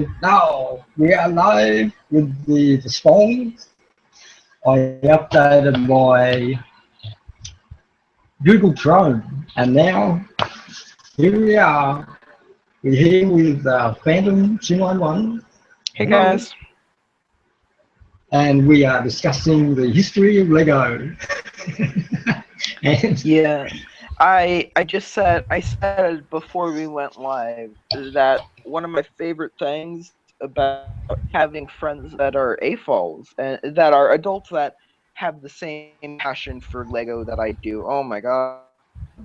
And now we are live with the Spong. I updated my Google Chrome, and now here we are. We're here with Phantom 291. Hey Hello. guys. And we are discussing the history of Lego. And Yeah, I said before we went live that one of my favorite things about having friends that are AFOLs and that are adults that have the same passion for Lego that I do. Oh my god,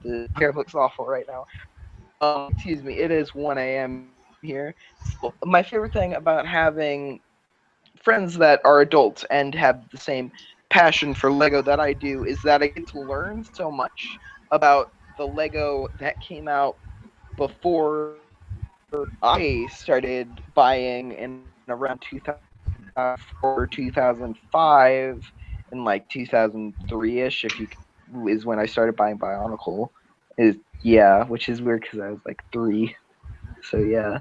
the hair looks awful right now. Excuse me, it is 1 a.m. here. So my favorite thing about having friends that are adults and have the same passion for Lego that I do is that I get to learn so much about the Lego that came out before I started buying in around 2004 or 2005 and like 2003ish if you is when I started buying Bionicle is which is weird because I was like 3, so yeah,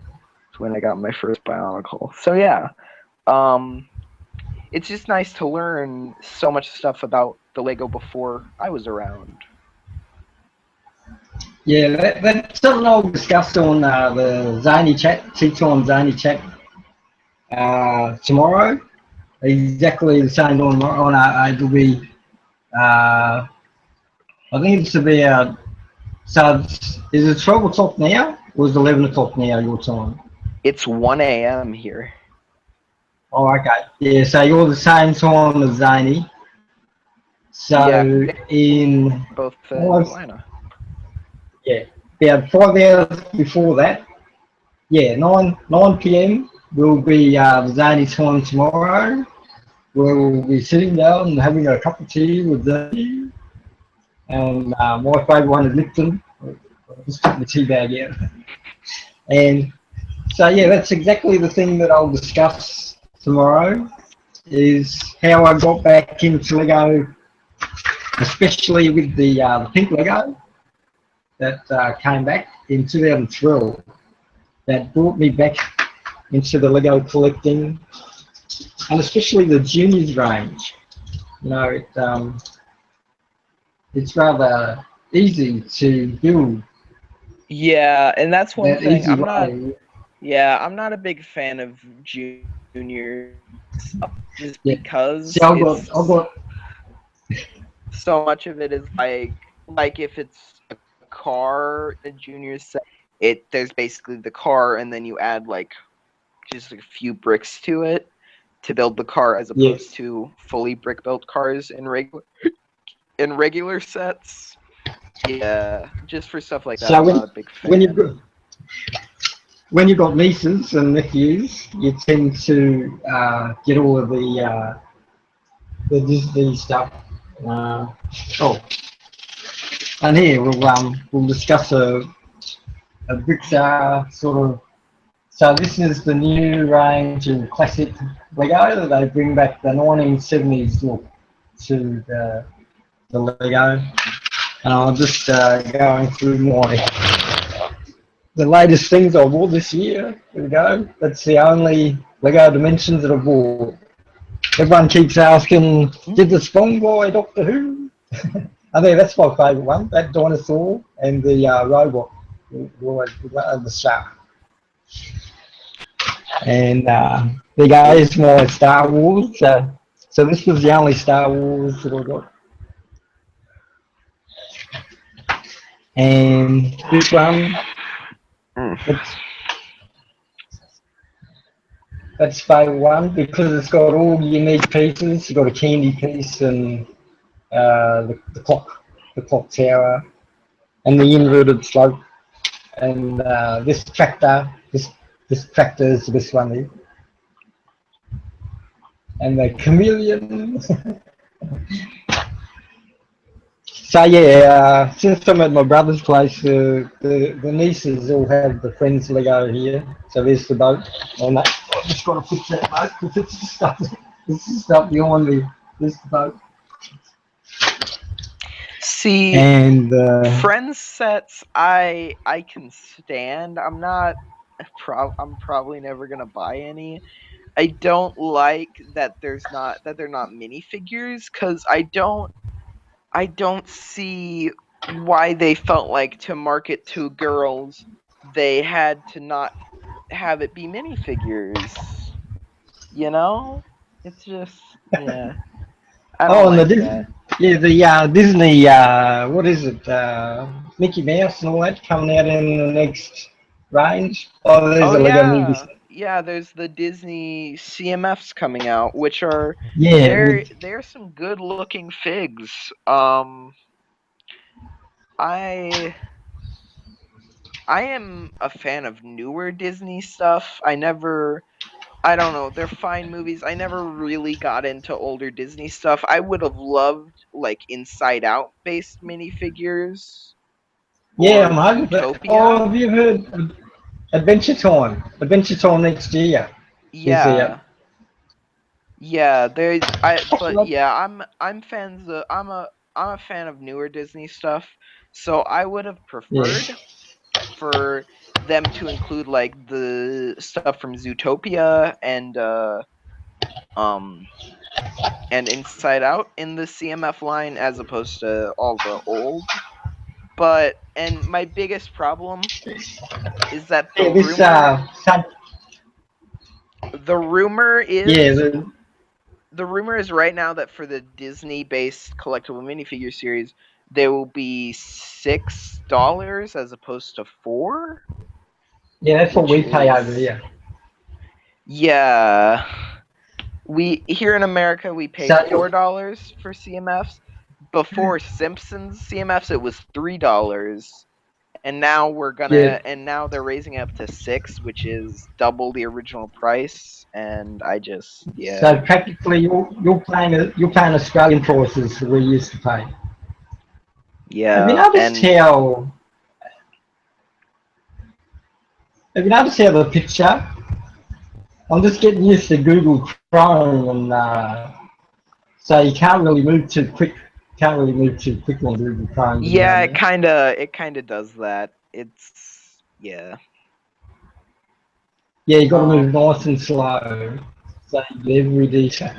it's when I got my first Bionicle. So yeah, um it's just nice to learn so much stuff about the Lego before I was around. yeah, that's something I'll discuss on the Zany chat, T-Time Zany chat tomorrow. Exactly the same on it'll be I think it's about is it 12 o'clock now or is it 11 o'clock now your time? It's 1 a.m. here. Oh, okay. Yeah, so you're the same time as Zany. Yeah, So in both in almost, Atlanta. yeah, about 5 hours before that, yeah, 9 p.m. will be the Zany time tomorrow. We'll be sitting down and having a cup of tea with Zany. And my favourite one is Lipton. I'll just put the tea bag out. And so yeah, that's exactly the thing that I'll discuss tomorrow is how I got back into Lego, especially with the pink Lego that came back in 2012. That brought me back into the Lego collecting, and especially the juniors range. You know, it's rather easy to build Yeah, and that's one that thing. easy way. I'm not a big fan of juniors just Yeah. See, because I've got, so much of it is like if it's a car in a junior set, there's basically the car and then you add like just a few bricks to it to build the car as opposed yes. to fully brick built cars in regular sets. Yeah, just for stuff like that, So I'm not a big when you fan. when you've got nieces and nephews, you tend to get all of the Disney stuff. Uh, oh, and here we'll discuss a bit sort of. So this is the new range of classic Lego. They bring back the 1970s look to the Lego, and I'm just going through the latest things I bought this year. Here we go. That's the only Lego Dimensions that I bought. Everyone keeps asking, did the Spong boy Doctor Who? I think that's my favourite one. That dinosaur and the robot, the shark. And there goes my Star Wars. So this was the only Star Wars that I got. And this one, Mm. it's that's favourite one because it's got all unique pieces. You've got a candy piece and the clock tower, and the inverted slope, and this tractor is this one here, and the chameleon. So yeah, since I'm at my brother's place, the nieces all have the friends Lego here. So there's the boat, and I just got to fix that boat because it's just stuff behind me. This the boat, See, and friend sets I can stand. I'm not I'm probably never gonna buy any. I don't like that they're not minifigures because I don't see why they felt like to market to girls they had to not have it be minifigures. You know? It's just yeah. I don't Oh, and like that. the Disney, what is it? Mickey Mouse and all that coming out in the next range. Oh, there's Oh a Lego movie. yeah. Yeah, there's the Disney CMFs coming out, which are Yeah, with they're some good looking figs. I I am a fan of newer Disney stuff. I don't know, they're fine movies. I never really got into older Disney stuff. I would have loved like Inside Out based minifigures yeah, I'm or hoping for that. Oh, Zootopia. have you heard of Adventure Time? Adventure Time next year is the Yeah. Yeah, there I but yeah, I'm a fan of newer Disney stuff. So I would have yeah. preferred for them to include like the stuff from Zootopia um and Inside Out in the CMF line as opposed to all the old. But and my biggest problem is that Yeah, this the rumor yeah, is the rumor is right now that for the Disney-based collectible minifigure series, they will be $6 as opposed to 4, yeah, that's what which we pay over is here. yeah. We here in America we pay So $4 for CMFs. Before Simpsons CMFs, it was $3, and now yeah, they're raising it up to 6, which is double the original price. And I just yeah so practically you're paying Australian prices we used to pay. Have you yeah noticed and how have you noticed how the picture? I'm just getting used to Google Chrome, and so you can't really move too quick. Can't really move too quick on Google Chrome, you know yeah, what I mean? it kinda does that. It's yeah. Yeah, you got to move Um. nice and slow. So you get every detail.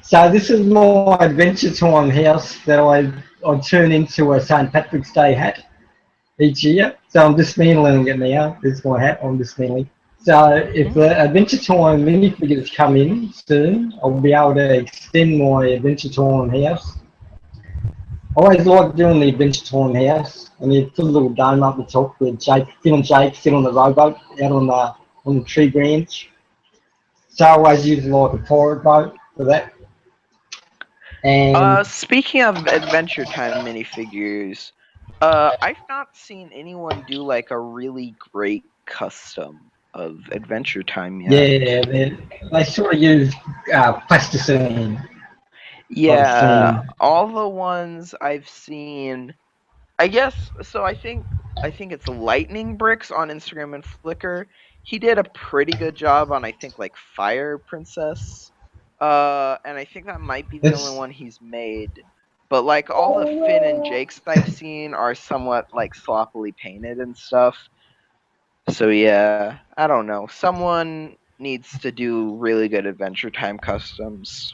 So this is my Adventure Time house that I turn into a St. Patrick's Day hat each year. So I'm dismantling it now. This is my hat. I'm dismantling. So if Mm. the Adventure Time minifigures come in soon, I'll be able to extend my Adventure Time house. I always like doing the Adventure Time house, and you put a little dome up the top where Jake sit on the rowboat out on the tree branch. So I always use like a pirate boat for that. And Speaking of Adventure Time minifigures, I've not seen anyone do like a really great custom of Adventure Time yet. yeah, they sort of use plasticine, I've Yeah, seen. all the ones I've seen, I guess so. I think it's Lightning Bricks on Instagram and Flickr. He did a pretty good job on I think like Fire Princess. And I think that might be the only It's one he's made. But like all the Finn and Jakes I've seen are somewhat like sloppily painted and stuff. So yeah, I don't know. Someone needs to do really good Adventure Time customs.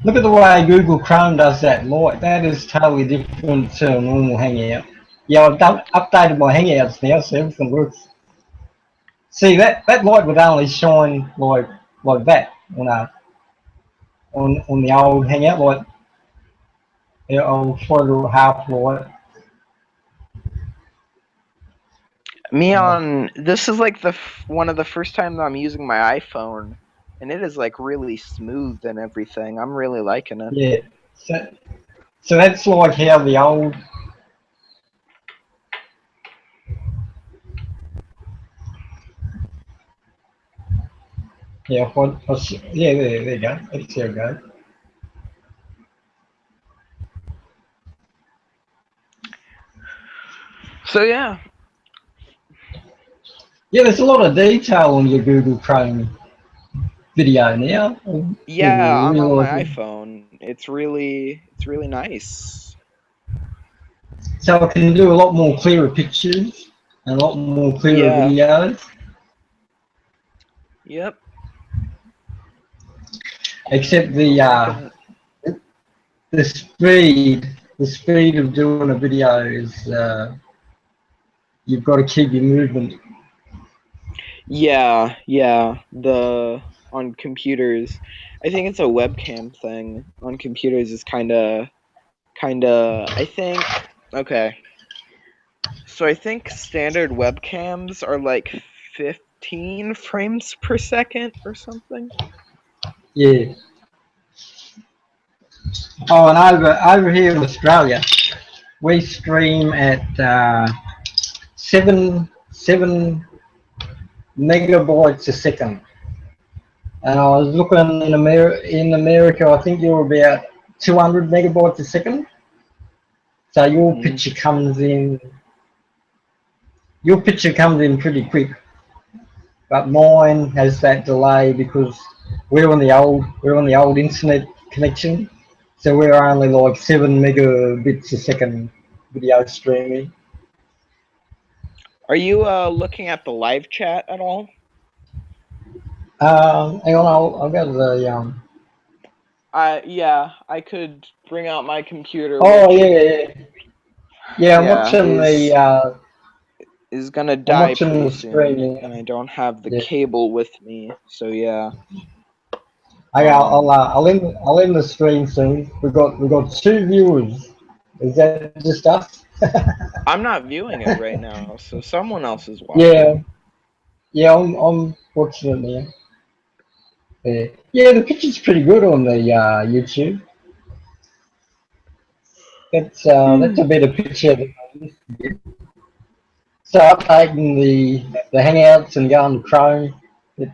look at the way Google Chrome does that. Like that is totally different to a normal Hangout. Yeah, I've updated my Hangouts now, so everything works. See that light would only shine like that on the old Hangout, like the old photo half light. Me on this is like one of the first times I'm using my iPhone, and it is like really smooth and everything. I'm really liking it. Yeah. So so that's like how the old. Yeah, yeah, there you go. That's how it goes. So yeah, Yeah, there's a lot of detail on your Google Chrome video now. Yeah, yeah, I'm really on like my it. iPhone. It's really nice. So I can do a lot more clearer pictures. and a lot more clearer Yeah. videos. Yep. Except Freaking the speed of doing a video is you've got to keep your movement. yeah, yeah. The on computers, I think it's a webcam thing. On computers is kind of. I think okay. So I think standard webcams are like 15 frames per second or something. Yeah. Oh, and over here in Australia, we stream at 7 megabytes a second. And I was looking in America, I think you're about 200 megabytes a second. So Mm. your picture comes in pretty quick. But mine has that delay because we're on the old internet connection. So we're only like 7 megabits a second video streaming. Are you looking at the live chat at all? Hang on, I'll go to the Yeah, I could bring out my computer, Oh which yeah. yeah is gonna I'm die watching pretty the soon, streaming. and I don't have the Yeah. cable with me. So yeah. I'll end the stream soon. We've got 2 viewers. Is that just us? I'm not viewing it right now, so someone else is Yeah, watching. yeah. I'm watching it now. Yeah, yeah. The picture's pretty good on the YouTube. That's a better picture than I used to get. So updating the Hangouts and going to Chrome, it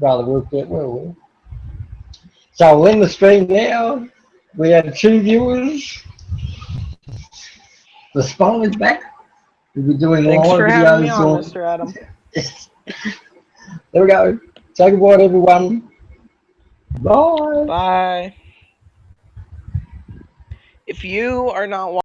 rather worked out well. So I'll end the stream now. We had 2 viewers. The Spong is back. We'll be doing Thanks live for having me videos on, on. Mr. Adam. There we go. Say goodbye to everyone. Bye. Bye. If you are not watching